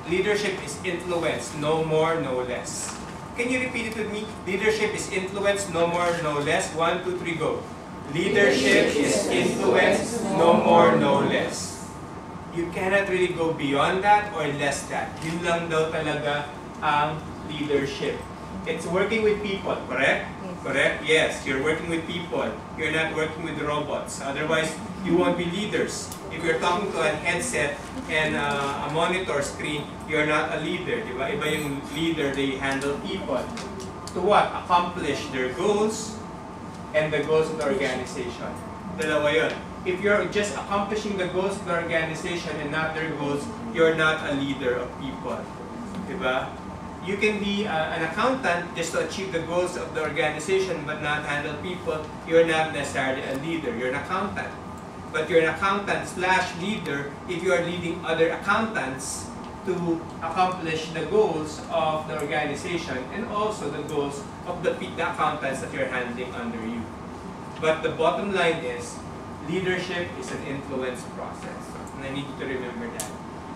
leadership is influence, no more, no less. Can you repeat it with me? Leadership is influence, no more, no less. 1, 2, 3, go. Leadership is influence, no more, no less. You cannot really go beyond that or less that. Yun lang daw talaga ang leadership. It's working with people, correct? Correct? Yes, you're working with people. You're not working with robots. Otherwise, you won't be leaders. If you're talking to a headset and a monitor screen, you're not a leader. Diba? Iba yung leader, they handle people. To what? Accomplish their goals and the goals of the organization. Dalawa yun. If you're just accomplishing the goals of the organization and not their goals, you're not a leader of people. Diba? You can be an accountant just to achieve the goals of the organization but not handle people. You're not necessarily a leader. You're an accountant. But you're an accountant / leader if you are leading other accountants to accomplish the goals of the organization and also the goals of the accountants that you're handling under you. But the bottom line is, leadership is an influence process. And I need you to remember that.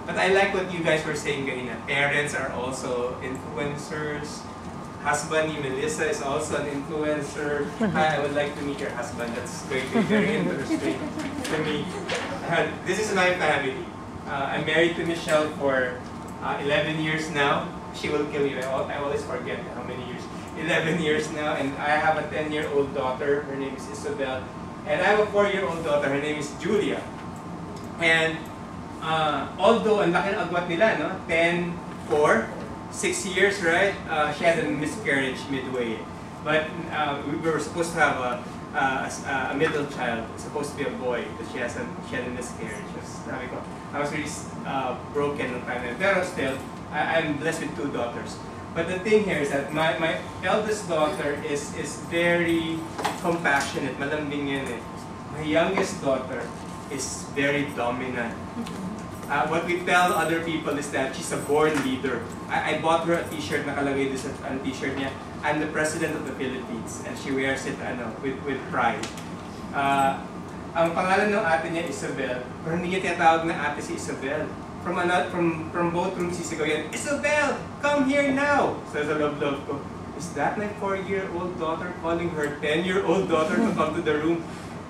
But I like what you guys were saying kanina. Parents are also influencers. Husband ni Melissa is also an influencer. I would like to meet your husband. That's going to be very interesting to me. This is my family. I'm married to Michelle for 11 years now. She will kill me. I always forget how many years. 11 years now. And I have a 10-year-old daughter. Her name is Isabel. And I have a 4-year-old daughter. Her name is Julia. And although ang laki ng agwat nila, no? 10, 4, 6 years, right? She had a miscarriage midway. But we were supposed to have a middle child. It's supposed to be a boy, but she had a miscarriage. I was really broken nung time. Pero still, I'm blessed with 2 daughters. But the thing here is that my eldest daughter is very compassionate. Malambing yan eh. My youngest daughter is very dominant. What we tell other people is that she's a born leader. I bought her a t-shirt, nakalagay doon sa t-shirt niya, I'm the President of the Philippines, and she wears it with pride. Ang pangalan ng ate niya, Isabel, pero hindi niya tinatawag na ate si Isabel. From both rooms, sisigaw yan, Isabel, come here now! So sa love ko, is that my 4-year-old daughter calling her 10-year-old daughter to come to the room?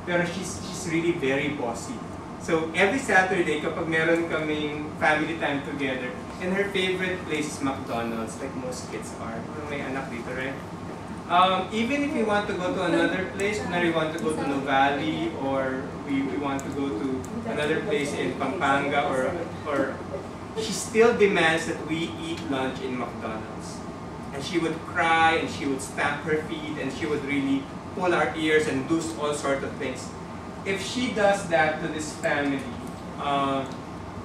Pero she's really very bossy. So every Saturday, kapag meron kaming family time together, and her favorite place is McDonald's, like most kids are. May anak dito, right? Even if we want to go to another place, whenever we want to go to Nuvali, or we want to go to another place in Pampanga, or she still demands that we eat lunch in McDonald's. And she would cry, and she would stamp her feet, and she would really pull our ears and do all sorts of things. If she does that to this family,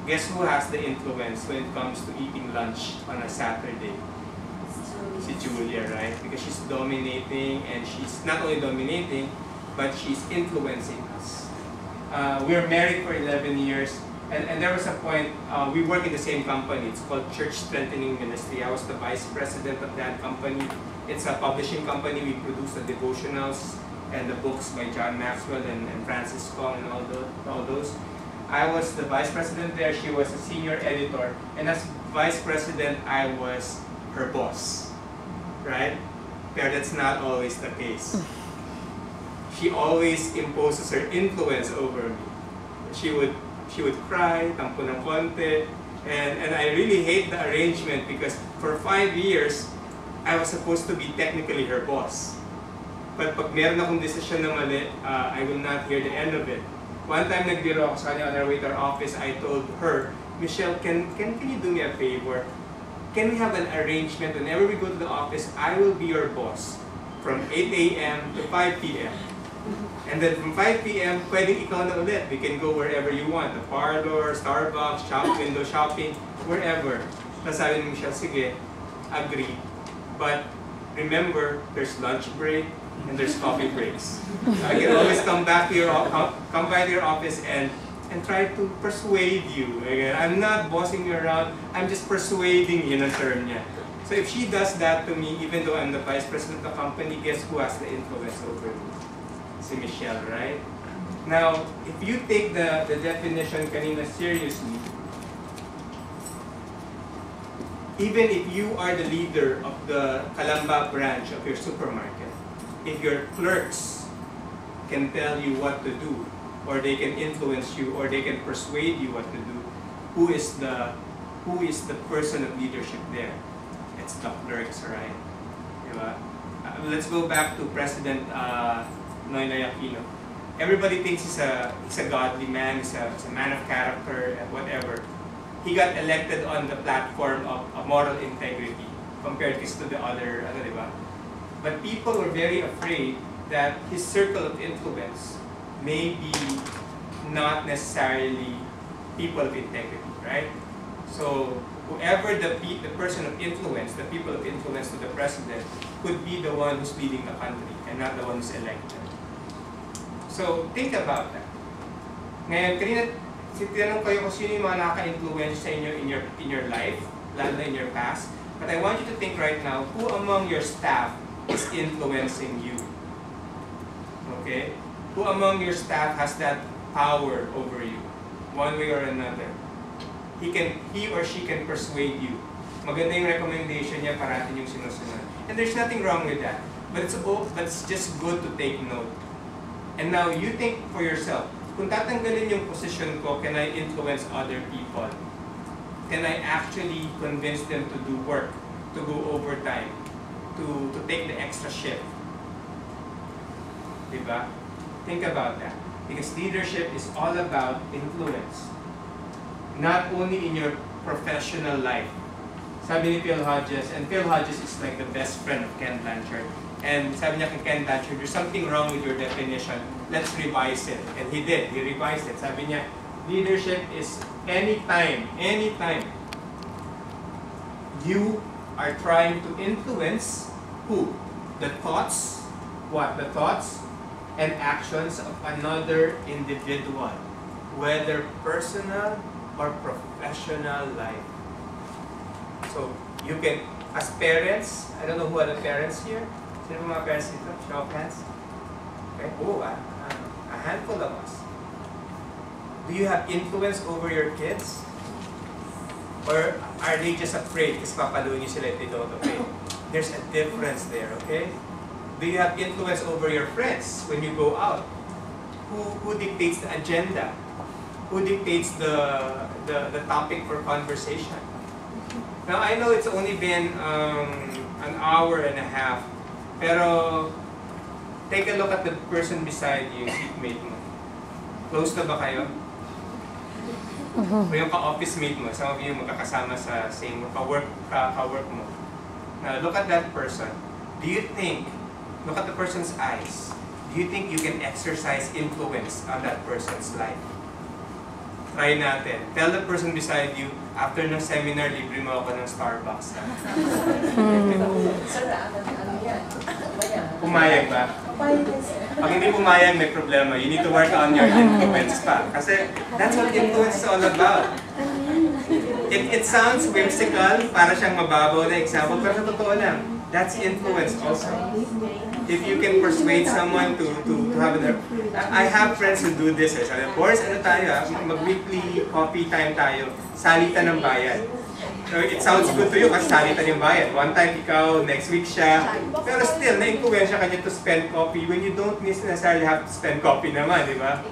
guess who has the influence when it comes to eating lunch on a Saturday? Si Julia, right? Because she's dominating, and she's not only dominating, but she's influencing us. We're married for 11 years, and there was a point, we work in the same company. It's called Church Strengthening Ministry. I was the vice president of that company. It's a publishing company. We produce the devotionals and the books by John Maxwell and Francis Kong and all those. I was the vice president there. She was a senior editor. And as vice president, I was her boss. Right? But that's not always the case. She always imposes her influence over me. She would cry, tampo ng konti. And I really hate the arrangement because for 5 years, I was supposed to be technically her boss. But pag meron akong desisyon na mali, I will not hear the end of it. One time nagbiro ako sa kanya on our way to our office, I told her, Michelle, can you do me a favor? Can we have an arrangement whenever we go to the office, I will be your boss from 8 a.m. to 5 p.m. And then from 5 p.m., pwedeng ikaw na ulit. We can go wherever you want. The parlor, Starbucks, window shopping, wherever. Tapos sabi ni Michelle, sige, agree. But remember, there's lunch break, and there's coffee breaks. I can always come by to your office and try to persuade you. I'm not bossing you around. I'm just persuading you. Yung term niya. So if she does that to me, even though I'm the vice president of the company, guess who has the influence over me? Si Michelle, right? Now, if you take the definition kanina seriously, Even if you are the leader of the Calamba branch of your supermarket, if your clerks can tell you what to do, or they can influence you, or they can persuade you what to do, who is the person of leadership there? It's the clerks, right? Diba? Let's go back to President Noynoy Aquino. Everybody thinks he's a godly man, he's a man of character, and whatever. He got elected on the platform of moral integrity compared to the other, diba? But people were very afraid that his circle of influence may be not necessarily people of integrity, right? So whoever the person of influence, the people of influence to the president, could be the one who's leading the country and not the one who's elected. So think about that. Ngayon, kanina, tinanong kayo kung sino yung mga nakaka-influence sa inyo in your life, lalo na in your past. But I want you to think right now, who among your staff is influencing you? Okay? Who among your staff has that power over you, one way or another? He or she can persuade you. Maganda yung recommendation niya, parating yung sinusunod. And there's nothing wrong with that. But it's just good to take note. And now you think for yourself, kung tatanggalin yung position ko, can I influence other people? Can I actually convince them to do work, to go overtime, to take the extra shift? Diba? Think about that. Because leadership is all about influence. Not only in your professional life. Sabi ni Phil Hodges, and Phil Hodges is like the best friend of Ken Blanchard. And sabi niya kay Ken Blanchard, there's something wrong with your definition. Let's revise it. And he did. He revised it. Sabi niya, leadership is anytime you are trying to influence who? The thoughts, what? The thoughts and actions of another individual, whether personal or professional life. So, you can, as parents, I don't know who are the parents here. Sino mga parents dito? Show of hands. Okay. Oh, a handful of us. Do you have influence over your kids? Or are they just afraid kasi papaluin niyo sila if they don't obey? There's a difference there, okay? Do you have influence over your friends when you go out? Who dictates the agenda? Who dictates the topic for conversation? Now, I know it's only been an hour and a half, pero take a look at the person beside you, seatmate mo. Close na ba kayo? O yung ka-office mate mo, some of you magkakasama sa same ka-work mo. Now, look at that person. Do you think, look at the person's eyes, do you think you can exercise influence on that person's life? Try natin. Tell the person beside you, after ng seminar, libre mo ako ng Starbucks. Pumayag ba? Pag hindi pumayag, may problema. You need to work on your influence pa. Kasi that's what influence is all about. It sounds whimsical, para siyang mababaw na example, pero sa totoo lang, that's influence also. If you can persuade someone to have their... I have friends who do this. Sabi, Boris, ano tayo? Mag-weekly coffee time tayo. Salitan ng bayan. So it sounds good to you kasi salitan yung bayan. One time ikaw, next week siya. Pero still, na-influensya ka niya to spend coffee when you don't necessarily have to spend coffee naman, di ba?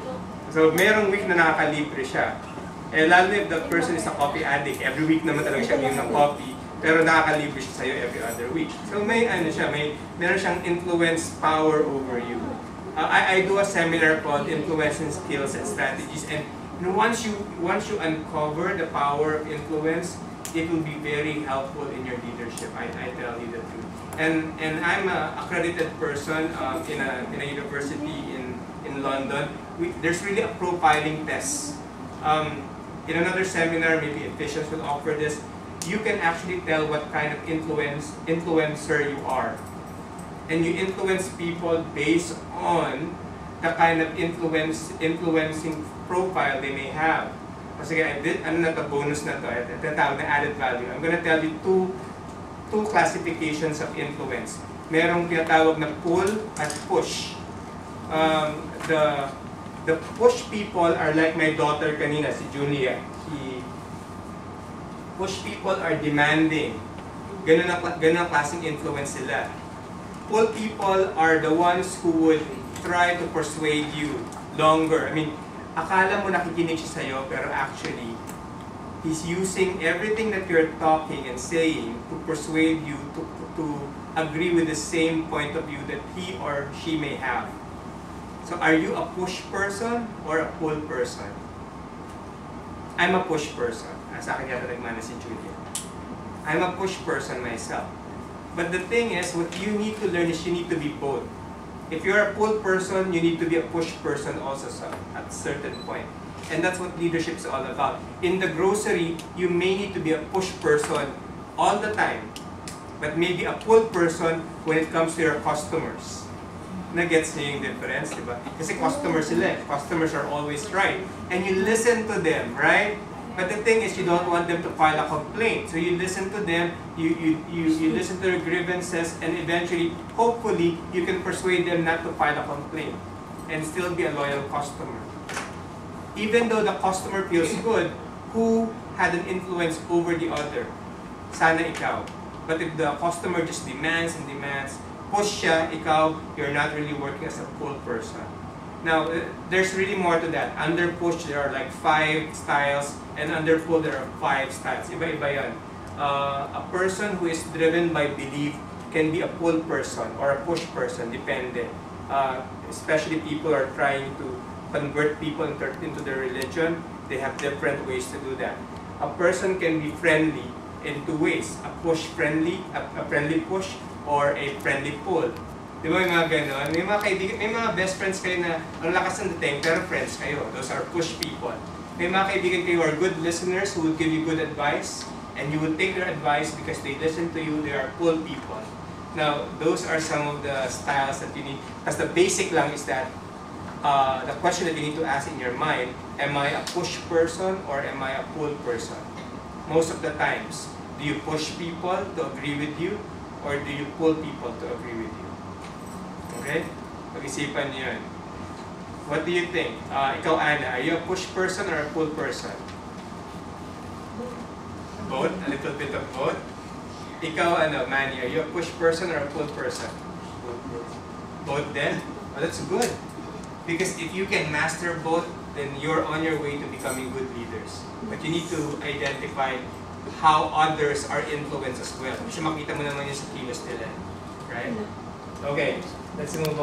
So merong week na nakakalibre siya. Eh, lalo na if the person is a coffee addict, every week naman talaga siya ng coffee. Pero nakakalibre siya sa'yo every other week. So may ano siya, meron siyang influence power over you. I do a seminar called Influencing Skills and Strategies, and once you uncover the power of influence, it will be very helpful in your leadership. I tell you the truth. And I'm an accredited person in a university in London. There's really a profiling test. In another seminar, maybe Efficience will offer this. You can actually tell what kind of influencer you are. And you influence people based on the kind of influencing profile they may have. Kasi ano na to, bonus na to, ito tawag na added value. I'm gonna tell you two classifications of influence. Merong tinatawag na pull at push. The push people are like my daughter kanina, si Julia. Push people are demanding. Ganun ang klaseng influence sila. Pull people are the ones who would try to persuade you longer. I mean, akala mo nakikinig siya sa'yo, pero actually, he's using everything that you're talking and saying to persuade you to agree with the same point of view that he or she may have. So are you a push person or a pull person? I'm a push person. Sa akin yata nagmana si Julia. I'm a push person myself. But the thing is, what you need to learn is you need to be both. If you're a pull person, you need to be a push person also at a certain point. And that's what leadership is all about. In the grocery, you may need to be a push person all the time, but maybe a pull person when it comes to your customers. Na-gets niyo yung difference, di ba? Kasi customers sila, customers are always right. And you listen to them, right? But the thing is, you don't want them to file a complaint. So you listen to them, you listen to their grievances, and eventually, hopefully, you can persuade them not to file a complaint and still be a loyal customer. Even though the customer feels good, who had an influence over the other? Sana ikaw. But if the customer just demands and demands, push siya, ikaw, you're not really working as a pull person. Now, there's really more to that. Under push, there are like 5 styles, and under pull, there are 5 styles. Iba-iba yan. A person who is driven by belief can be a pull person or a push person, depende. Especially people are trying to convert people into their religion. They have different ways to do that. A person can be friendly in 2 ways. A push friendly, a friendly push, or a friendly pull. Di ba yung mga gano'n? May mga kaibigan, may mga best friends kayo na ang lakas ng dating, pero friends kayo. Those are push people. May mga kaibigan kayo who are good listeners who will give you good advice, and you will take their advice because they listen to you. They are pull people. Now, those are some of the styles that you need. Because the basic lang is that the question that you need to ask in your mind, am I a push person or am I a pull person? Most of the times, do you push people to agree with you or do you pull people to agree with you? Okay? Pag-isipan niyo yun. What do you think? Ikaw, Ana, are you a push person or a pull person? Both? A little bit of both? Ikaw, Manny, are you a push person or a pull person? Both then? Oh, that's good. Because if you can master both, then you're on your way to becoming good leaders. But you need to identify how others are influenced as well. Kasi makita mo naman yun sa kilos nila. Right? Okay, let's move on.